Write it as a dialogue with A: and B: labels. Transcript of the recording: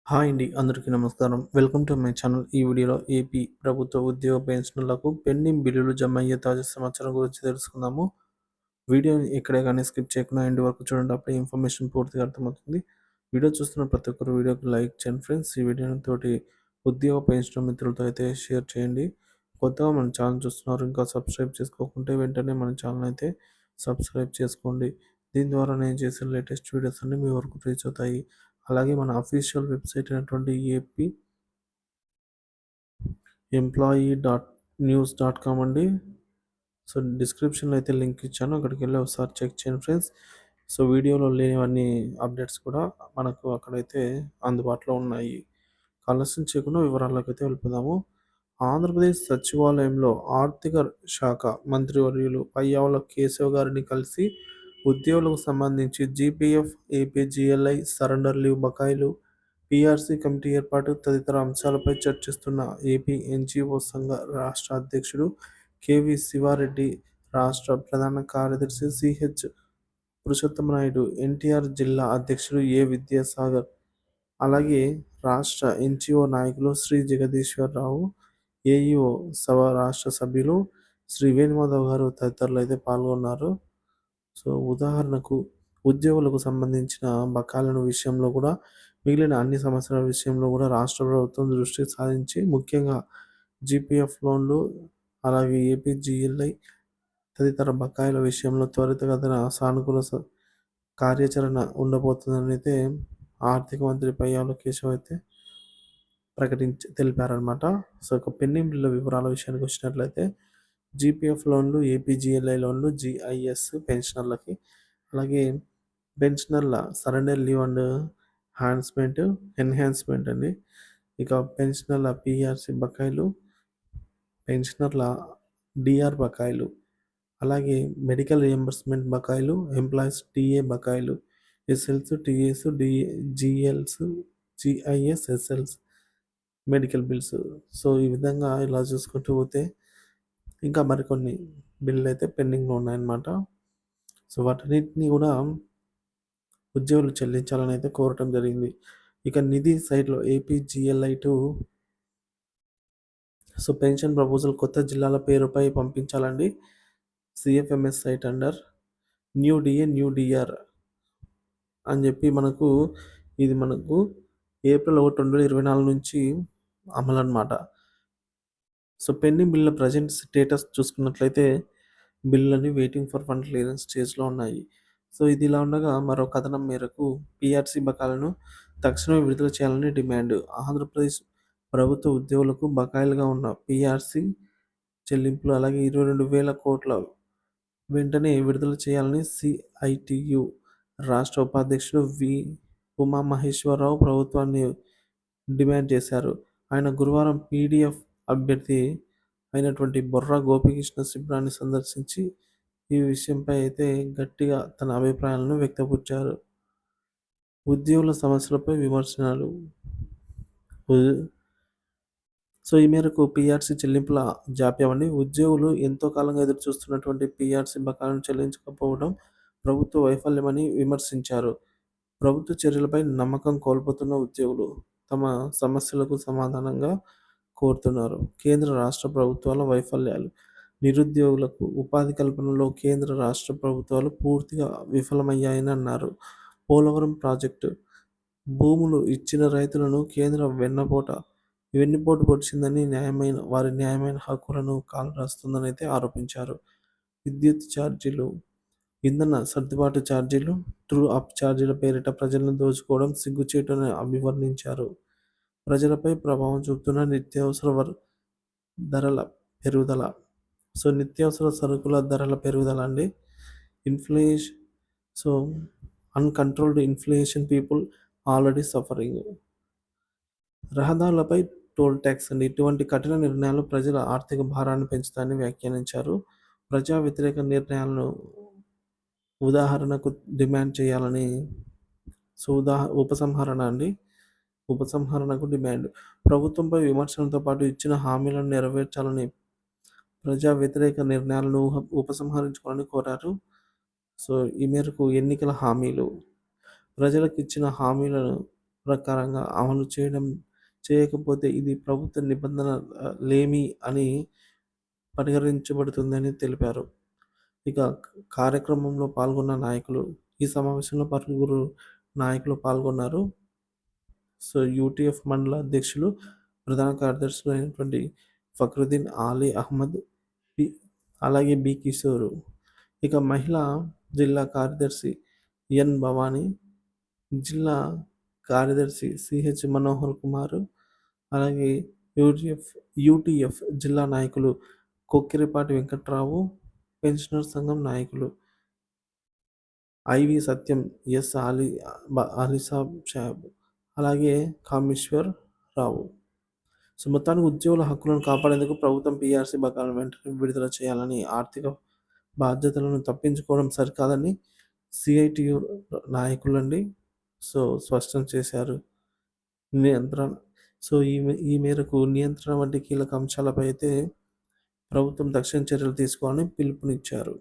A: Hi అండి. అందరికీ నమస్కారం. Welcome to my channel. ఈ వీడియోలో ఏపీ ప్రభుత్వ ఉద్యోగ పెన్షనర్లకు పెండింగ్ బిల్లులు జమ అయ్యే తాజా సమాచారం గురించి తెలుసుకుందాము. వీడియోని ఎక్కడే గానీ స్కిప్ చేయకుండా ఎండ్ వరకు చూడండి. అప్పుడే ఇన్ఫర్మేషన్ పూర్తిగా అర్థమవుతుంది. వీడియో చూస్తున్న ప్రతి ఒక్కరు వీడియోకి లైక్ చేయండి ఫ్రెండ్స్. ఈ వీడియోని తోటి ఉద్యోగ పెన్షనర్ మిత్రులతో అయితే షేర్ చేయండి. కొత్తగా మన ఛానల్ చూస్తున్నారు, ఇంకా సబ్స్క్రైబ్ చేసుకోకుంటే వెంటనే మన ఛానల్ అయితే సబ్స్క్రైబ్ చేసుకోండి. దీని ద్వారా నేను చేసే లేటెస్ట్ వీడియోస్ అన్నీ మీ వరకు రీచ్ అవుతాయి. అలాగే మన అఫీషియల్ వెబ్సైట్ అయినటువంటి ఏపీ employee.news.com అండి. సో డిస్క్రిప్షన్లో అయితే లింక్ ఇచ్చాను, అక్కడికి వెళ్ళి ఒకసారి చెక్ చేయండి ఫ్రెండ్స్. సో వీడియోలో లేనివన్నీ అప్డేట్స్ కూడా మనకు అక్కడైతే అందుబాటులో ఉన్నాయి. ఆలస్యం చేయకుండా వివరాల్లోకి అయితే వెళ్ళిపోదాము. ఆంధ్రప్రదేశ్ సచివాలయంలో ఆర్థిక శాఖ మంత్రివర్యులు పయ్యావుల కేశవ్ గారిని కలిసి ఉద్యోగులకు సంబంధించి జీపీఎఫ్, ఏపీజీఎల్ఐ, సరెండర్ లీవ్ బకాయిలు, పీఆర్సీ కమిటీ ఏర్పాటు తదితర అంశాలపై చర్చిస్తున్న ఏపీ ఎన్జీఓ సంఘ రాష్ట్ర అధ్యక్షుడు కేవీ శివారెడ్డి, రాష్ట్ర ప్రధాన కార్యదర్శి సిహెచ్ పురుషోత్తమనాయుడు, ఎన్టీఆర్ జిల్లా అధ్యక్షుడు ఏ విద్యాసాగర్, అలాగే రాష్ట్ర ఎన్జీఓ నాయకులు శ్రీ జగదీశ్వరరావు, ఏఈఓ సభ రాష్ట్ర సభ్యులు శ్రీ వేణుమాధవ్ గారు తదితరులు అయితే పాల్గొన్నారు. సో ఉదాహరణకు ఉద్యోగులకు సంబంధించిన బకాయిలను విషయంలో కూడా మిగిలిన అన్ని సమస్యల విషయంలో కూడా రాష్ట్ర ప్రభుత్వం దృష్టి సారించి ముఖ్యంగా జీపీఎఫ్ లోన్లు, అలాగే ఏపీజీఎల్ఐ తదితర బకాయిల విషయంలో త్వరితగతిన సానుకూల కార్యాచరణ ఉండబోతుందని అయితే ఆర్థిక మంత్రి పయ్యావుల కేశవ్ అయితే తెలిపారనమాట. సో ఇక పెండింగ్ బిల్లుల వివరాల విషయానికి వచ్చినట్లయితే జీపీఎఫ్ లోన్లు, ఏపీజీఎల్ఐ లోన్లు, జీఐఎస్ పెన్షనర్లకి, అలాగే పెన్షనర్ల సరెండర్ లీవ్ అండ్ ఎన్హాన్స్మెంట్ అండి. ఇక పెన్షనర్ల పీఆర్సీ బకాయిలు, పెన్షనర్ల డిఆర్ బకాయిలు, అలాగే మెడికల్ రియంబర్స్మెంట్ బకాయిలు, ఎంప్లాయీస్ టీఏ బకాయిలు, SLs, TAs, GLs, GIS, SLs, medical bills. So ఈ విధంగా ఇలా చూసుకుంటూ పోతే ఇంకా మరికొన్ని బిల్లులు అయితే పెండింగ్లో ఉన్నాయన్నమాట. సో వాటన్నిటిని కూడా ఉద్యోగులు చెల్లించాలని అయితే కోరటం జరిగింది. ఇక నిధి సైడ్లో APGLI to so pension proposal కొత్త జిల్లాల పేరుపై పంపించాలండి. CFMS site under new DA new DR అని చెప్పి మనకు ఏప్రిల్ 1, 2024 నుంచి అమలు అన్నమాట. సో పెండింగ్ బిల్లుల ప్రజెంట్ స్టేటస్ చూసుకున్నట్లయితే బిల్లులన్నీ వెయిటింగ్ ఫర్ ఫండ్ క్లియరెన్స్ స్టేజ్లో ఉన్నాయి. సో ఇది ఇలా ఉండగా మరో కథనం మేరకు పీఆర్సీ బకాయిలను తక్షణమే విడుదల చేయాలని డిమాండ్. ఆంధ్రప్రదేశ్ ప్రభుత్వ ఉద్యోగులకు బకాయిలుగా ఉన్న పీఆర్సీ చెల్లింపులు, అలాగే 22,000 కోట్ల వెంటనే విడుదల చేయాలని సిఐటియు రాష్ట్ర ఉపాధ్యక్షుడు ఉమామహేశ్వరరావు ప్రభుత్వాన్ని డిమాండ్ చేశారు. ఆయన గురువారం పీడీఎఫ్ అభ్యర్థి అయినటువంటి బొర్రా గోపీకృష్ణ శిబిరాన్ని సందర్శించి ఈ విషయంపై అయితే గట్టిగా తన అభిప్రాయాలను వ్యక్తపరిచారు. ఉద్యోగుల సమస్యలపై విమర్శనాలు. సో ఈ మేరకు పీఆర్సీ చెల్లింపుల జాప్యం అండి. ఉద్యోగులు ఎంతో కాలంగా ఎదురు చూస్తున్నటువంటి పీఆర్సీ బకాయిలను చెల్లించకపోవడం ప్రభుత్వ వైఫల్యమని విమర్శించారు. ప్రభుత్వ చర్యలపై నమ్మకం కోల్పోతున్న ఉద్యోగులు తమ సమస్యలకు సమాధానంగా కోరుతున్నారు. కేంద్ర రాష్ట్ర ప్రభుత్వాల వైఫల్యాలు. నిరుద్యోగులకు ఉపాధి కల్పనలో కేంద్ర రాష్ట్ర ప్రభుత్వాలు పూర్తిగా విఫలమయ్యాయని అన్నారు. పోలవరం ప్రాజెక్టు భూములు ఇచ్చిన రైతులను కేంద్రం వెన్నుపోటు పొడిచిందని, వారి న్యాయమైన హక్కులను కాలరాస్తుందని అయితే ఆరోపించారు. విద్యుత్ ఛార్జీలు, ఇంధన సర్దుబాటు ఛార్జీలు, ట్రూ అప్ ఛార్జీల పేరిట ప్రజలను దోచుకోవడం సిగ్గుచేటని అభివర్ణించారు. ప్రజలపై ప్రభావం చూపుతున్న ధరల పెరుగుదల. సో నిత్యావసర సరుకుల ధరల పెరుగుదల అండి. Inflation. So uncontrolled inflation, people already suffering. రహదారులపై టోల్ ట్యాక్స్ అండి. ఇటువంటి కఠిన నిర్ణయాలు ప్రజల ఆర్థిక భారాన్ని పెంచుతాయని వ్యాఖ్యానించారు. ప్రజా వ్యతిరేక నిర్ణయాలను ఉదాహరణకు డిమాండ్ చేయాలని. సో ఉపసంహరణ అండి. ఉపసంహరణకు డిమాండ్. ప్రభుత్వంపై విమర్శలతో పాటు ఇచ్చిన హామీలను నెరవేర్చాలని, ప్రజా వ్యతిరేక నిర్ణయాలను ఉపసంహరించుకోవాలని కోరారు. సో ఈ మేరకు ఎన్నికల హామీలు. ప్రజలకు ఇచ్చిన హామీలను ప్రకారంగా అమలు చేయకపోతే ఇది ప్రభుత్వ నిబంధన లేమి అని పరిగణించబడుతుందని తెలిపారు. ఇక కార్యక్రమంలో పాల్గొన్న నాయకులు, ఈ సమావేశంలో పలువురు నాయకులు పాల్గొన్నారు. సో, యూటీఎఫ్ మండల అధ్యక్షులు, ప్రధాన కార్యదర్శులు అయినటువంటి ఫక్రుద్దీన్ ఆలీ అహ్మద్, అలాగే బి కిషోర్, ఇక మహిళా జిల్లా కార్యదర్శి ఎన్ భవానీ, జిల్లా కార్యదర్శి సిహెచ్ మనోహర్ కుమార్, అలాగే యూటీఎఫ్ జిల్లా నాయకులు కొక్కిరిపాటి వెంకట్రావు, పెన్షనర్ సంఘం నాయకులు ఐవి సత్యం, ఎస్ అలీసాబ్ సాబ్, అలాగే కామేశ్వర్ రావు. సో, మొత్తానికి ఉద్యోగుల హక్కులను కాపాడేందుకు ప్రభుత్వం పీఆర్సీ బకాయిలను వెంటనే విడుదల చేయాలని, ఆర్థిక బాధ్యతలను తప్పించుకోవడం సరికాదని సిఐటియు నాయకులండి సో స్పష్టం చేశారు. నియంత్రణ సో ఈ మేరకు నియంత్రణ వంటి కీలక అంశాలపై అయితే ప్రభుత్వం తక్షణ చర్యలు తీసుకోవాలని పిలుపునిచ్చారు.